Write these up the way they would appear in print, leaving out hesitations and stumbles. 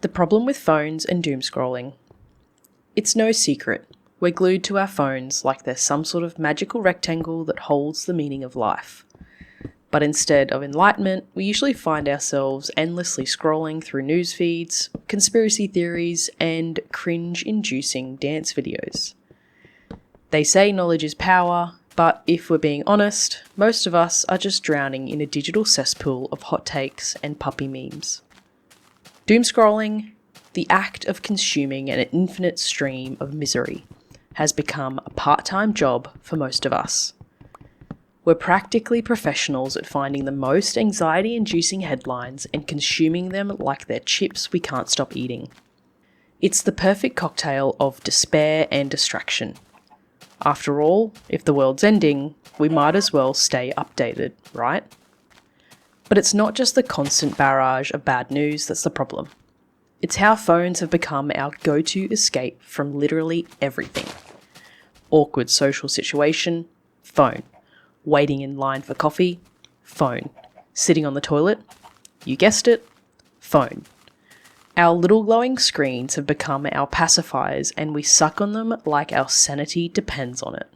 The problem with phones and doom scrolling. It's no secret. We're glued to our phones like they're some sort of magical rectangle that holds the meaning of life. But instead of enlightenment, we usually find ourselves endlessly scrolling through news feeds, conspiracy theories, and cringe-inducing dance videos. They say knowledge is power, but if we're being honest, most of us are just drowning in a digital cesspool of hot takes and puppy memes. Doom scrolling, the act of consuming an infinite stream of misery, has become a part-time job for most of us. We're practically professionals at finding the most anxiety-inducing headlines and consuming them like they're chips we can't stop eating. It's the perfect cocktail of despair and distraction. After all, if the world's ending, we might as well stay updated, right? But it's not just the constant barrage of bad news that's the problem. It's how phones have become our go-to escape from literally everything. Awkward social situation, phone. Waiting in line for coffee, phone. Sitting on the toilet, you guessed it, phone. Our little glowing screens have become our pacifiers and we suck on them like our sanity depends on it.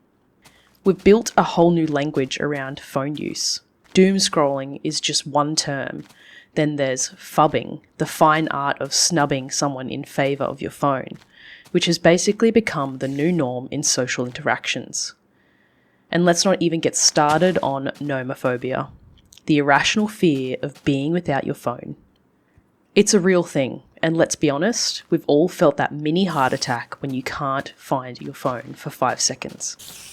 We've built a whole new language around phone use. Doom scrolling is just one term. Then there's phubbing, the fine art of snubbing someone in favour of your phone, which has basically become the new norm in social interactions. And let's not even get started on nomophobia, the irrational fear of being without your phone. It's a real thing, and let's be honest, we've all felt that mini heart attack when you can't find your phone for 5 seconds.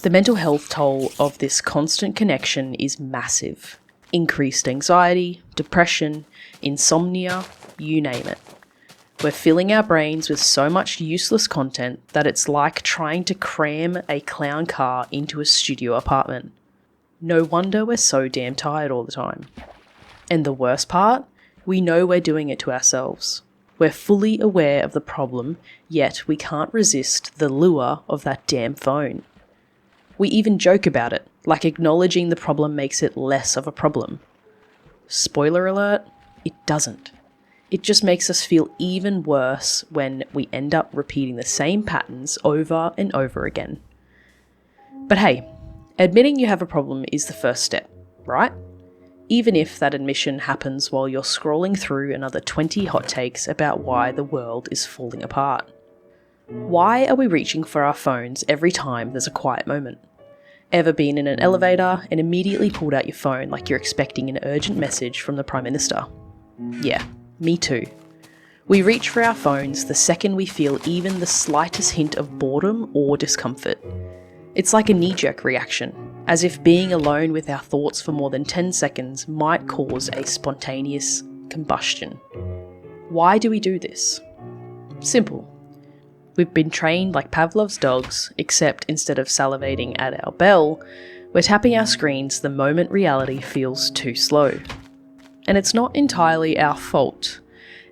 The mental health toll of this constant connection is massive. Increased anxiety, depression, insomnia, you name it. We're filling our brains with so much useless content that it's like trying to cram a clown car into a studio apartment. No wonder we're so damn tired all the time. And the worst part? We know we're doing it to ourselves. We're fully aware of the problem, yet we can't resist the lure of that damn phone. We even joke about it, like acknowledging the problem makes it less of a problem. Spoiler alert, it doesn't. It just makes us feel even worse when we end up repeating the same patterns over and over again. But hey, admitting you have a problem is the first step, right? Even if that admission happens while you're scrolling through another 20 hot takes about why the world is falling apart. Why are we reaching for our phones every time there's a quiet moment? Ever been in an elevator and immediately pulled out your phone like you're expecting an urgent message from the Prime Minister? Yeah. Me too. We reach for our phones the second we feel even the slightest hint of boredom or discomfort. It's like a knee-jerk reaction, as if being alone with our thoughts for more than 10 seconds might cause a spontaneous combustion. Why do we do this? Simple. We've been trained like Pavlov's dogs, except instead of salivating at our bell, we're tapping our screens the moment reality feels too slow. And it's not entirely our fault.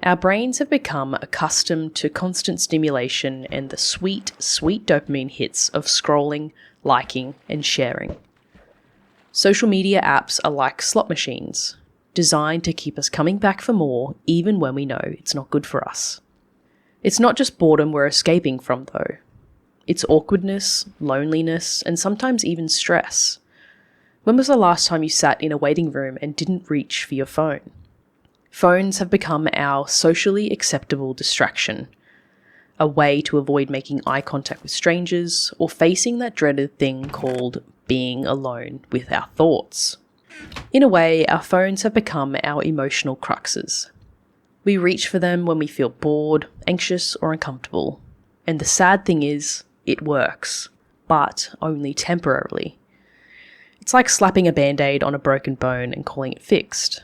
Our brains have become accustomed to constant stimulation and the sweet, sweet dopamine hits of scrolling, liking, and sharing. Social media apps are like slot machines, designed to keep us coming back for more even when we know it's not good for us. It's not just boredom we're escaping from though. It's awkwardness, loneliness, and sometimes even stress. When was the last time you sat in a waiting room and didn't reach for your phone? Phones have become our socially acceptable distraction, a way to avoid making eye contact with strangers or facing that dreaded thing called being alone with our thoughts. In a way, our phones have become our emotional crutches. We reach for them when we feel bored, anxious, or uncomfortable. And the sad thing is, it works, but only temporarily. It's like slapping a band-aid on a broken bone and calling it fixed.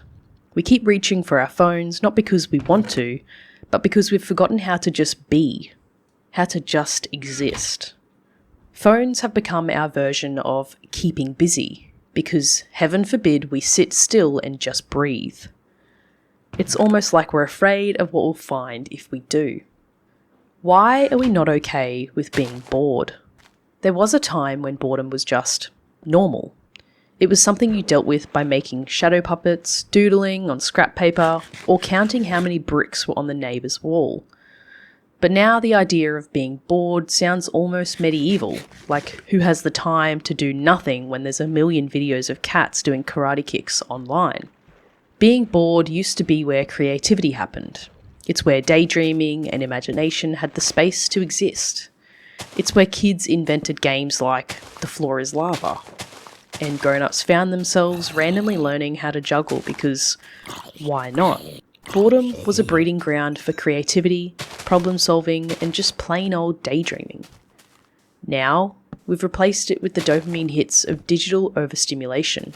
We keep reaching for our phones not because we want to, but because we've forgotten how to just be, how to just exist. Phones have become our version of keeping busy, because heaven forbid we sit still and just breathe. It's almost like we're afraid of what we'll find if we do. Why are we not okay with being bored? There was a time when boredom was just normal. It was something you dealt with by making shadow puppets, doodling on scrap paper, or counting how many bricks were on the neighbour's wall. But now the idea of being bored sounds almost medieval, like who has the time to do nothing when there's a million videos of cats doing karate kicks online? Being bored used to be where creativity happened. It's where daydreaming and imagination had the space to exist. It's where kids invented games like The Floor is Lava, and grown-ups found themselves randomly learning how to juggle because why not? Boredom was a breeding ground for creativity, problem solving, and just plain old daydreaming. Now, we've replaced it with the dopamine hits of digital overstimulation.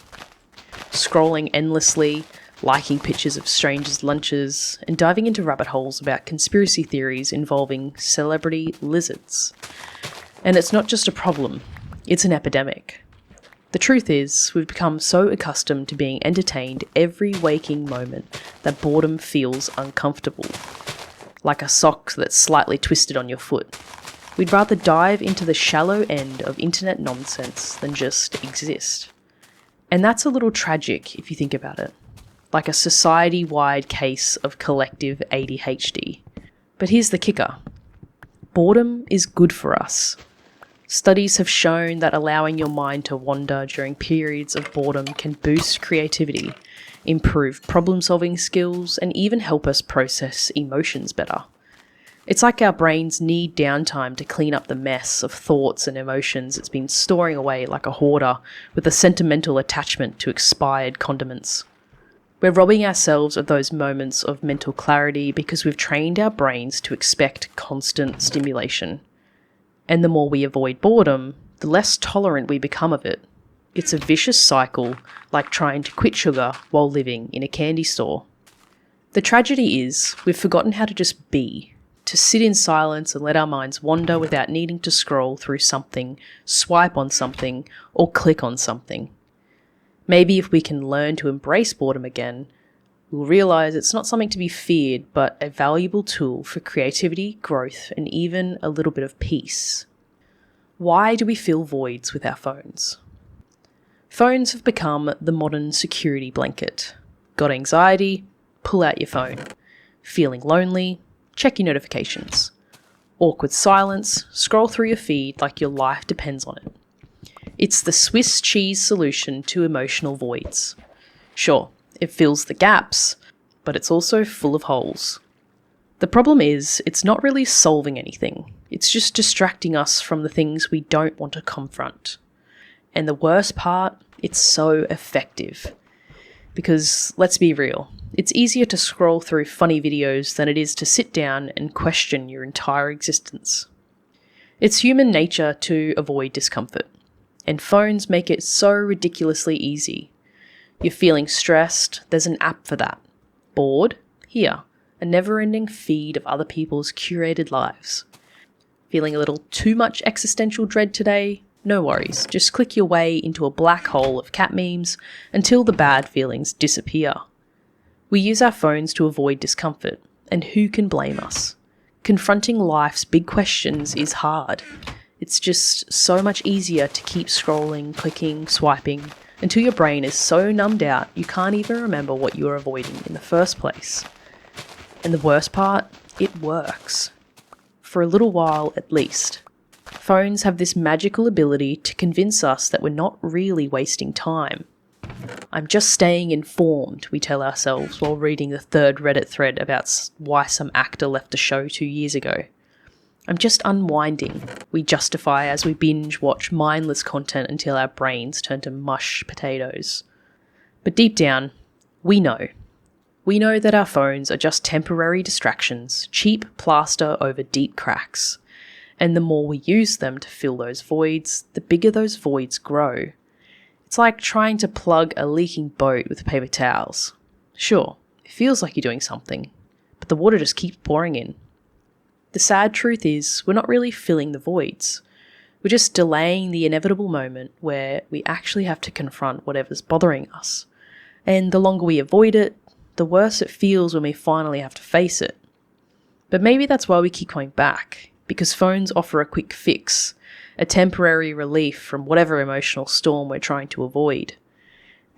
Scrolling endlessly, liking pictures of strangers' lunches, and diving into rabbit holes about conspiracy theories involving celebrity lizards. And it's not just a problem, it's an epidemic. The truth is, we've become so accustomed to being entertained every waking moment that boredom feels uncomfortable, like a sock that's slightly twisted on your foot. We'd rather dive into the shallow end of internet nonsense than just exist. And that's a little tragic if you think about it, like a society-wide case of collective ADHD. But here's the kicker. Boredom is good for us. Studies have shown that allowing your mind to wander during periods of boredom can boost creativity, improve problem-solving skills, and even help us process emotions better. It's like our brains need downtime to clean up the mess of thoughts and emotions it's been storing away like a hoarder with a sentimental attachment to expired condiments. We're robbing ourselves of those moments of mental clarity because we've trained our brains to expect constant stimulation. And the more we avoid boredom, the less tolerant we become of it. It's a vicious cycle, like trying to quit sugar while living in a candy store. The tragedy is, we've forgotten how to just be, to sit in silence and let our minds wander without needing to scroll through something, swipe on something, or click on something. Maybe if we can learn to embrace boredom again, we'll realise it's not something to be feared, but a valuable tool for creativity, growth, and even a little bit of peace. Why do we fill voids with our phones? Phones have become the modern security blanket. Got anxiety? Pull out your phone. Feeling lonely? Check your notifications. Awkward silence? Scroll through your feed like your life depends on it. It's the Swiss cheese solution to emotional voids. Sure, it fills the gaps, but it's also full of holes. The problem is, it's not really solving anything. It's just distracting us from the things we don't want to confront. And the worst part, it's so effective. Because, let's be real, it's easier to scroll through funny videos than it is to sit down and question your entire existence. It's human nature to avoid discomfort, and phones make it so ridiculously easy. You're feeling stressed, there's an app for that. Bored? Here, a never-ending feed of other people's curated lives. Feeling a little too much existential dread today? No worries, just click your way into a black hole of cat memes until the bad feelings disappear. We use our phones to avoid discomfort, and who can blame us? Confronting life's big questions is hard. It's just so much easier to keep scrolling, clicking, swiping, until your brain is so numbed out you can't even remember what you were avoiding in the first place. And the worst part, it works. For a little while at least. Phones have this magical ability to convince us that we're not really wasting time. I'm just staying informed, we tell ourselves while reading the third Reddit thread about why some actor left the show 2 years ago. I'm just unwinding, we justify as we binge watch mindless content until our brains turn to mush potatoes. But deep down, we know. We know that our phones are just temporary distractions, cheap plaster over deep cracks. And the more we use them to fill those voids, the bigger those voids grow. It's like trying to plug a leaking boat with paper towels. Sure, it feels like you're doing something, but the water just keeps pouring in. The sad truth is, we're not really filling the voids. We're just delaying the inevitable moment where we actually have to confront whatever's bothering us. And the longer we avoid it, the worse it feels when we finally have to face it. But maybe that's why we keep coming back, because phones offer a quick fix, a temporary relief from whatever emotional storm we're trying to avoid.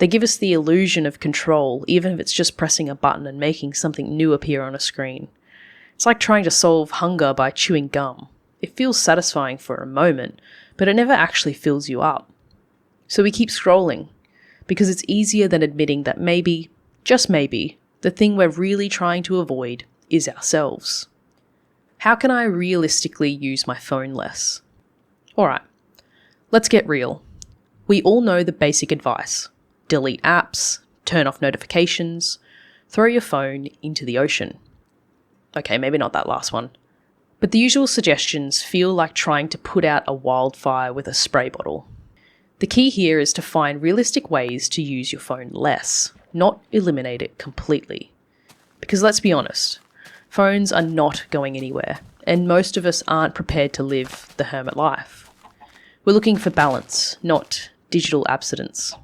They give us the illusion of control, even if it's just pressing a button and making something new appear on a screen. It's like trying to solve hunger by chewing gum. It feels satisfying for a moment, but it never actually fills you up. So we keep scrolling, because it's easier than admitting that maybe, just maybe, the thing we're really trying to avoid is ourselves. How can I realistically use my phone less? Alright, let's get real. We all know the basic advice. Delete apps, turn off notifications, throw your phone into the ocean. Okay, maybe not that last one. But the usual suggestions feel like trying to put out a wildfire with a spray bottle. The key here is to find realistic ways to use your phone less, not eliminate it completely. Because let's be honest, phones are not going anywhere, and most of us aren't prepared to live the hermit life. We're looking for balance, not digital abstinence.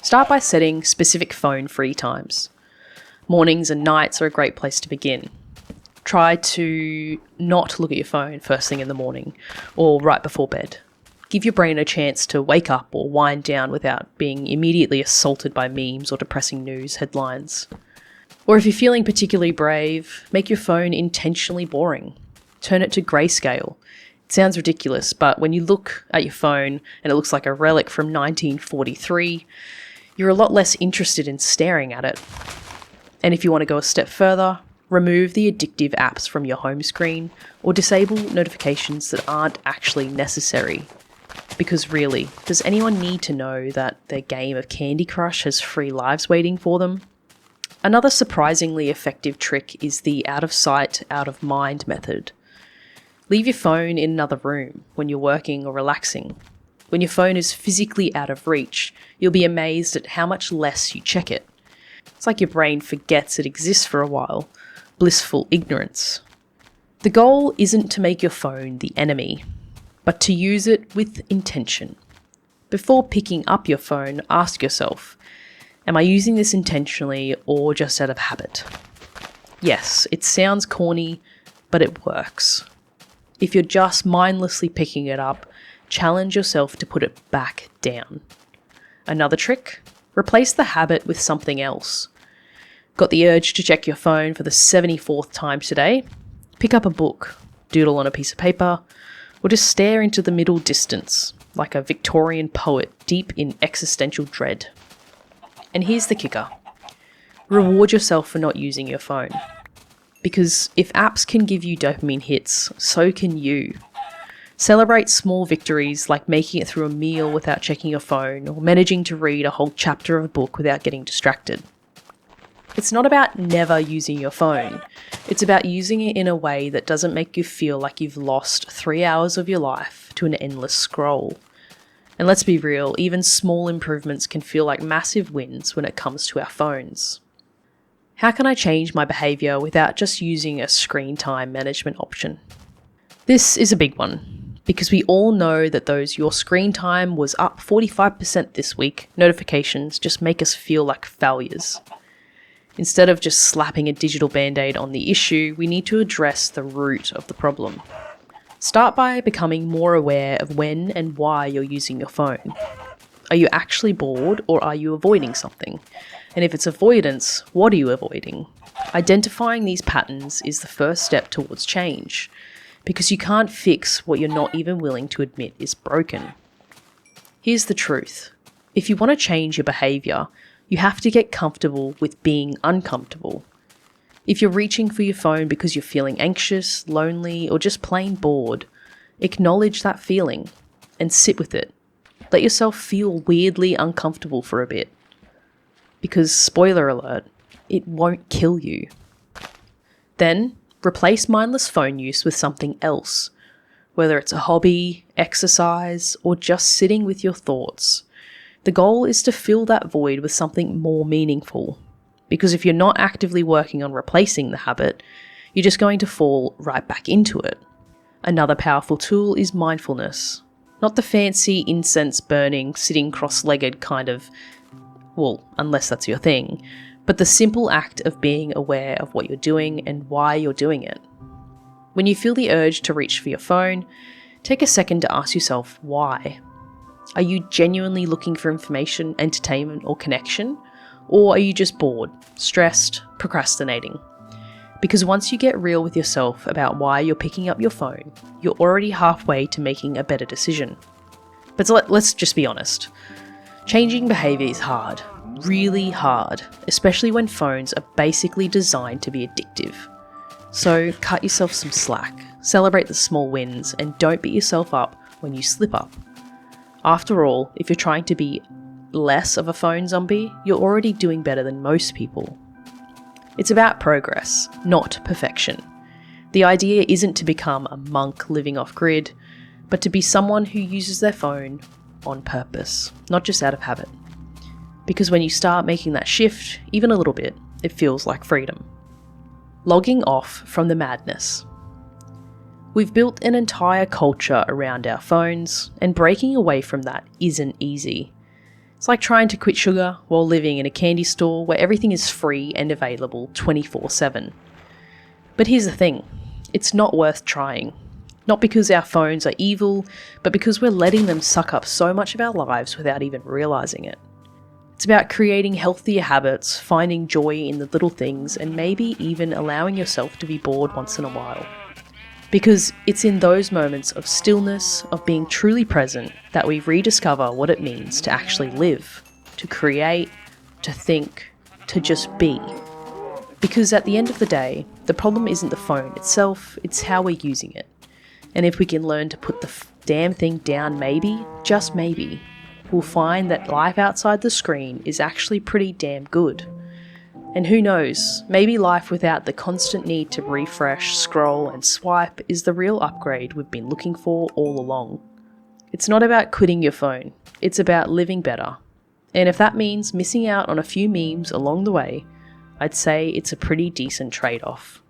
Start by setting specific phone-free times. Mornings and nights are a great place to begin. Try to not look at your phone first thing in the morning or right before bed. Give your brain a chance to wake up or wind down without being immediately assaulted by memes or depressing news headlines. Or if you're feeling particularly brave, make your phone intentionally boring. Turn it to grayscale. It sounds ridiculous, but when you look at your phone and it looks like a relic from 1943, you're a lot less interested in staring at it. And if you want to go a step further, remove the addictive apps from your home screen or disable notifications that aren't actually necessary. Because really, does anyone need to know that their game of Candy Crush has free lives waiting for them? Another surprisingly effective trick is the out of sight, out of mind method. Leave your phone in another room when you're working or relaxing. When your phone is physically out of reach, you'll be amazed at how much less you check it. It's like your brain forgets it exists for a while. Blissful ignorance. The goal isn't to make your phone the enemy, but to use it with intention. Before picking up your phone, ask yourself, am I using this intentionally or just out of habit? Yes, it sounds corny, but it works. If you're just mindlessly picking it up, challenge yourself to put it back down. Another trick? Replace the habit with something else. Got the urge to check your phone for the 74th time today? Pick up a book, doodle on a piece of paper, or just stare into the middle distance, like a Victorian poet deep in existential dread. And here's the kicker. Reward yourself for not using your phone. Because if apps can give you dopamine hits, so can you. Celebrate small victories like making it through a meal without checking your phone or managing to read a whole chapter of a book without getting distracted. It's not about never using your phone. It's about using it in a way that doesn't make you feel like you've lost 3 hours of your life to an endless scroll. And let's be real, even small improvements can feel like massive wins when it comes to our phones. How can I change my behaviour without just using a screen time management option? This is a big one. Because we all know that those your screen time was up 45% this week notifications just make us feel like failures. Instead of just slapping a digital band-aid on the issue, we need to address the root of the problem. Start by becoming more aware of when and why you're using your phone. Are you actually bored or are you avoiding something? And if it's avoidance, what are you avoiding? Identifying these patterns is the first step towards change. Because you can't fix what you're not even willing to admit is broken. Here's the truth. If you want to change your behaviour, you have to get comfortable with being uncomfortable. If you're reaching for your phone because you're feeling anxious, lonely, or just plain bored, acknowledge that feeling and sit with it. Let yourself feel weirdly uncomfortable for a bit. Because, spoiler alert, it won't kill you. Then, replace mindless phone use with something else, whether it's a hobby, exercise, or just sitting with your thoughts. The goal is to fill that void with something more meaningful, because if you're not actively working on replacing the habit, you're just going to fall right back into it. Another powerful tool is mindfulness. Not the fancy incense burning, sitting cross-legged kind of, well, unless that's your thing, but the simple act of being aware of what you're doing and why you're doing it. When you feel the urge to reach for your phone, take a second to ask yourself why. Are you genuinely looking for information, entertainment, or connection? Or are you just bored, stressed, procrastinating? Because once you get real with yourself about why you're picking up your phone, you're already halfway to making a better decision. But let's just be honest. Changing behaviour is hard, really hard, especially when phones are basically designed to be addictive. So cut yourself some slack, celebrate the small wins, and don't beat yourself up when you slip up. After all, if you're trying to be less of a phone zombie, you're already doing better than most people. It's about progress, not perfection. The idea isn't to become a monk living off grid, but to be someone who uses their phone on purpose, not just out of habit. Because when you start making that shift, even a little bit, it feels like freedom. Logging off from the madness. We've built an entire culture around our phones, and breaking away from that isn't easy. It's like trying to quit sugar while living in a candy store where everything is free and available 24/7. But here's the thing, it's not worth trying. Not because our phones are evil, but because we're letting them suck up so much of our lives without even realising it. It's about creating healthier habits, finding joy in the little things, and maybe even allowing yourself to be bored once in a while. Because it's in those moments of stillness, of being truly present, that we rediscover what it means to actually live, to create, to think, to just be. Because at the end of the day, the problem isn't the phone itself, it's how we're using it. And if we can learn to put the damn thing down maybe, just maybe, we'll find that life outside the screen is actually pretty damn good. And who knows, maybe life without the constant need to refresh, scroll, and swipe is the real upgrade we've been looking for all along. It's not about quitting your phone, it's about living better. And if that means missing out on a few memes along the way, I'd say it's a pretty decent trade-off.